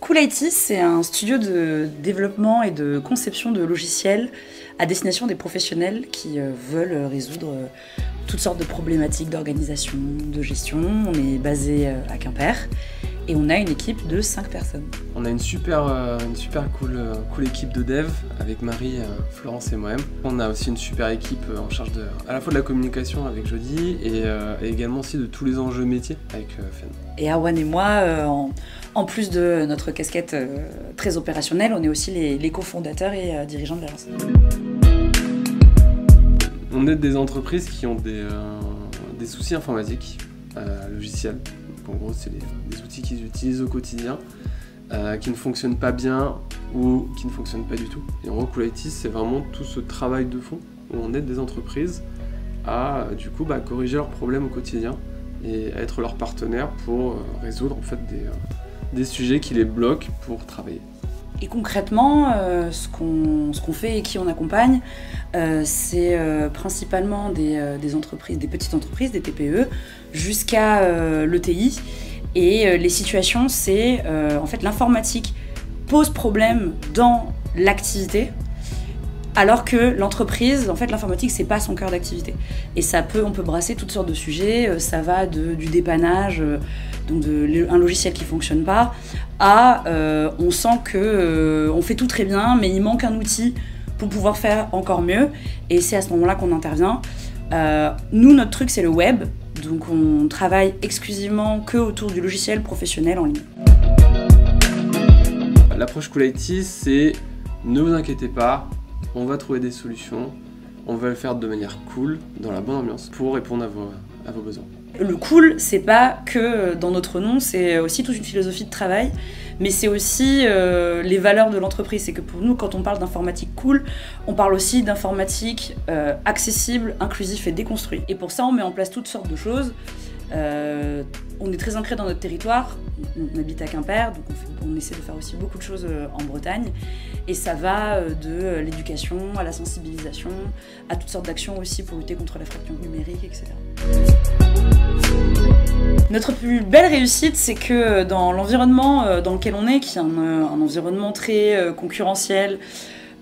Cool IT, c'est un studio de développement et de conception de logiciels à destination des professionnels qui veulent résoudre toutes sortes de problématiques d'organisation, de gestion. On est basé à Quimper et on a une équipe de 5 personnes. On a une super cool équipe de dev avec Marie, Florence et moi-même. On a aussi une super équipe en charge à la fois de la communication avec Jody et également aussi de tous les enjeux métiers avec Fen. Et Arwan et moi, en plus de notre casquette très opérationnelle, on est aussi les cofondateurs et dirigeants de l'agence. On aide des entreprises qui ont des soucis informatiques, logiciels. En gros, c'est des outils qu'ils utilisent au quotidien, qui ne fonctionnent pas bien ou qui ne fonctionnent pas du tout. Et en gros, Cool IT, c'est vraiment tout ce travail de fond où on aide des entreprises à corriger leurs problèmes au quotidien et à être leur partenaire pour résoudre en fait des sujets qui les bloquent pour travailler. Et concrètement, ce qu'on fait et qui on accompagne, c'est principalement des entreprises, des petites entreprises, des TPE, jusqu'à l'ETI. Et les situations, c'est en fait l'informatique pose problème dans l'activité, alors que l'entreprise, en fait, l'informatique, c'est pas son cœur d'activité. Et on peut brasser toutes sortes de sujets. Ça va du dépannage, donc un logiciel qui fonctionne pas, à on sent que on fait tout très bien, mais il manque un outil pour pouvoir faire encore mieux. Et c'est à ce moment-là qu'on intervient. Nous, notre truc, c'est le web. Donc, on travaille exclusivement que autour du logiciel professionnel en ligne. L'approche Cool IT, c'est ne vous inquiétez pas. On va trouver des solutions, on va le faire de manière cool, dans la bonne ambiance, pour répondre à vos besoins. Le cool, c'est pas que dans notre nom, c'est aussi toute une philosophie de travail, mais c'est aussi les valeurs de l'entreprise. C'est que pour nous, quand on parle d'informatique cool, on parle aussi d'informatique accessible, inclusif et déconstruit. Et pour ça, on met en place toutes sortes de choses. On est très ancré dans notre territoire, on habite à Quimper, donc on essaie de faire aussi beaucoup de choses en Bretagne. Et ça va de l'éducation à la sensibilisation, à toutes sortes d'actions aussi pour lutter contre la fracture numérique, etc. Notre plus belle réussite, c'est que dans l'environnement dans lequel on est, qui est un environnement très concurrentiel,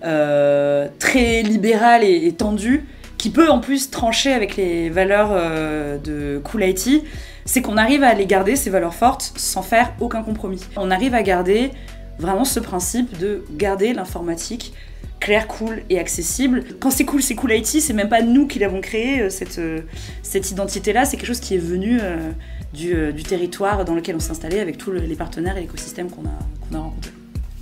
très libéral et tendu, qui peut en plus trancher avec les valeurs de Cool IT, c'est qu'on arrive à les garder, ces valeurs fortes, sans faire aucun compromis. On arrive à garder vraiment ce principe de garder l'informatique claire, cool et accessible. Quand c'est Cool IT, c'est même pas nous qui l'avons créé, cette identité-là, c'est quelque chose qui est venu du territoire dans lequel on s'est installé avec tous les partenaires et l'écosystème qu'on a rencontrés.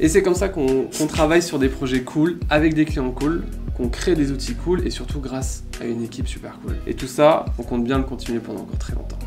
Et c'est comme ça qu'on travaille sur des projets cool, avec des clients cool, qu'on crée des outils cool et surtout grâce à une équipe super cool. Et tout ça, on compte bien le continuer pendant encore très longtemps.